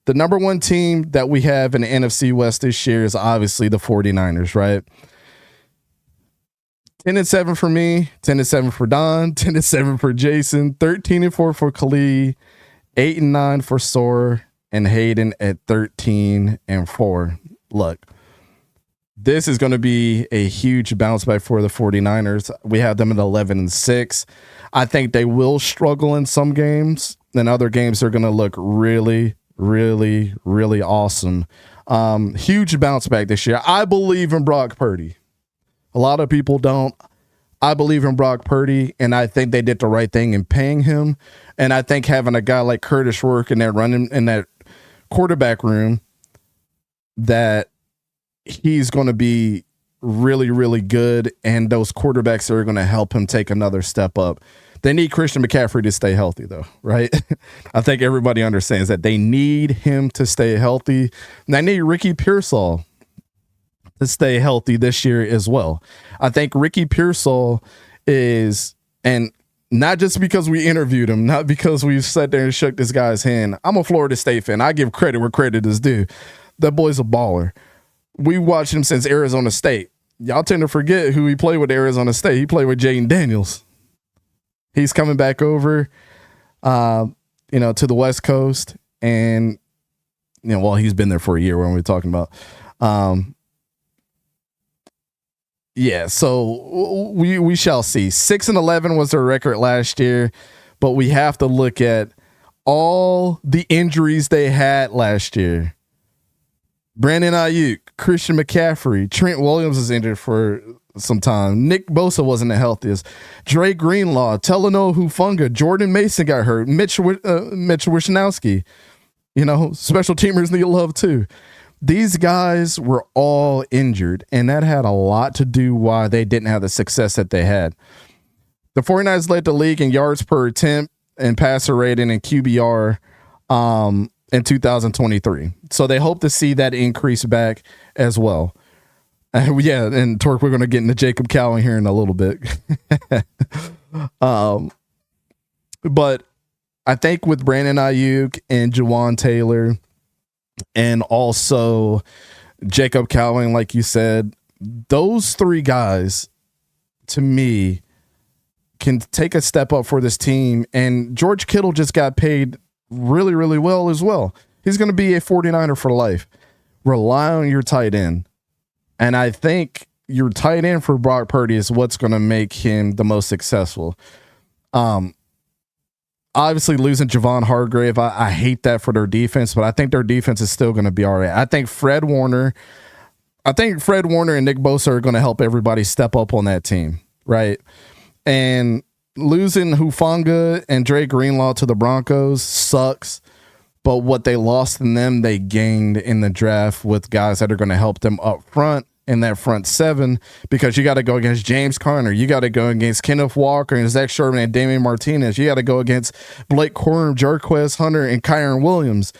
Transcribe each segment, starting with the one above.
the number one team that we have in the NFC West this year is obviously the 49ers, right? 10-7 for me, 10-7 for Don, 10-7 for Jason, 13-4 for Khalid, 8-9 for Soar, and Hayden at 13-4. Look, this is going to be a huge bounce back for the 49ers. We have them at 11-6. I think they will struggle in some games. In other games, they're going to look really, really, really awesome. Huge bounce back this year. I believe in Brock Purdy. A lot of people don't. I believe in Brock Purdy, and I think they did the right thing in paying him. And I think having a guy like Curtis Rourke in there running in that quarterback room, that he's going to be really, really good. And those quarterbacks are going to help him take another step up. They need Christian McCaffrey to stay healthy, though, right? I think everybody understands that they need him to stay healthy. And they need Ricky Pearsall to stay healthy this year as well. I think Ricky Pearsall is, and not just because we interviewed him, not because we sat there and shook this guy's hand. I'm a Florida State fan. I give credit where credit is due. That boy's a baller. We watched him since Arizona State. Y'all tend to forget who he played with at Arizona State. He played with Jaden Daniels. He's coming back over, to the West Coast, and he's been there for a year. When we're talking about, so we shall see. 6-11 was their record last year, but we have to look at all the injuries they had last year. Brandon Ayuk, Christian McCaffrey, Trent Williams is injured for some time. Nick Bosa wasn't the healthiest. Dre Greenlaw, Talanoa Hufanga, Jordan Mason got hurt. Mitch Wishnowsky. Special teamers need love too. These guys were all injured, and that had a lot to do why they didn't have the success that they had. The 49ers led the league in yards per attempt and passer rating and QBR in 2023. So they hope to see that increase back as well. And Torque, we're going to get into 𝗕𝘂𝘀𝗀𝘀 here in a little bit. But I think with Brandon Ayuk and Jawan Taylor and also 𝗕𝘂𝘀𝘀𝗀𝘀, like you said, those three guys, to me, can take a step up for this team. And George Kittle just got paid really, really well as well. He's going to be a 49er for life. Rely on your tight end. And I think your tight end for Brock Purdy is what's going to make him the most successful. Obviously, losing Javon Hargrave, I hate that for their defense, but I think their defense is still going to be all right. I think Fred Warner and Nick Bosa are going to help everybody step up on that team, right? And losing Hufanga and Dre Greenlaw to the Broncos sucks. But what they lost in them, they gained in the draft with guys that are going to help them up front in that front seven, because you got to go against James Conner. You got to go against Kenneth Walker and Zach Sherman and Damian Martinez. You got to go against Blake Corum, Jarquez Hunter, and Kyron Williams.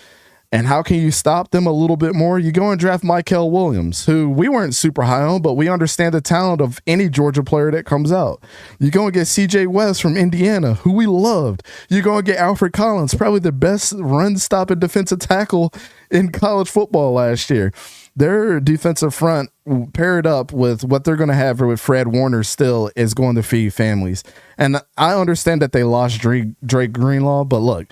And how can you stop them a little bit more? You go and draft Mykel Williams, who we weren't super high on, but we understand the talent of any Georgia player that comes out. You go and get CJ West from Indiana, who we loved. You go and get Alfred Collins, probably the best run-stopping defensive tackle in college football last year. Their defensive front, paired up with what they're going to have with Fred Warner, still is going to feed families. And I understand that they lost Drake Greenlaw, but look,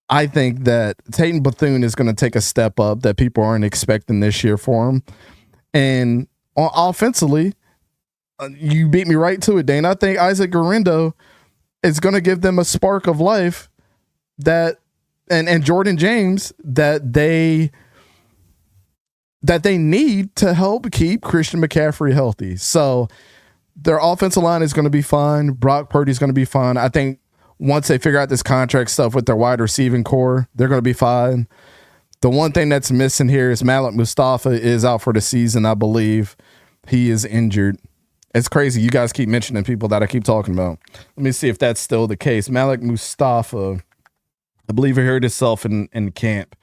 I think that Tate Bethune is going to take a step up that people aren't expecting this year for him. And offensively, you beat me right to it, Dane. I think Isaac Guerendo is going to give them a spark of life that, and Jordan James that they need to help keep Christian McCaffrey healthy. So their offensive line is going to be fine. Brock Purdy is going to be fine. I think once they figure out this contract stuff with their wide receiving core, they're going to be fine. The one thing that's missing here is Malik Mustafa is out for the season. I believe he is injured. It's crazy. You guys keep mentioning people that I keep talking about. Let me see if that's still the case. Malik Mustafa, I believe he hurt himself in camp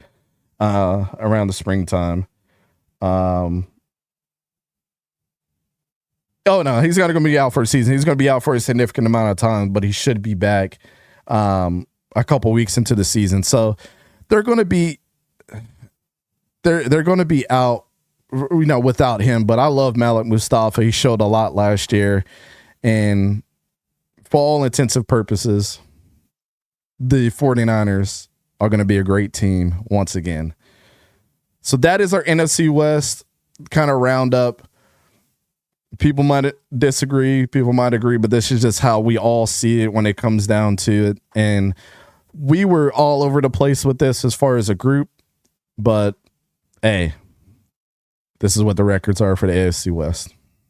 around the springtime. Oh, no, he's going to be out for a season. He's going to be out for a significant amount of time, but he should be back a couple weeks into the season. So they're going to be they're going to be out, without him. But I love Malik Mustafa. He showed a lot last year, and for all intents and purposes, the 49ers are going to be a great team once again. So that is our NFC West kind of roundup. People might disagree, people might agree, but this is just how we all see it when it comes down to it. And we were all over the place with this as far as a group, but hey, this is what the records are for the AFC West.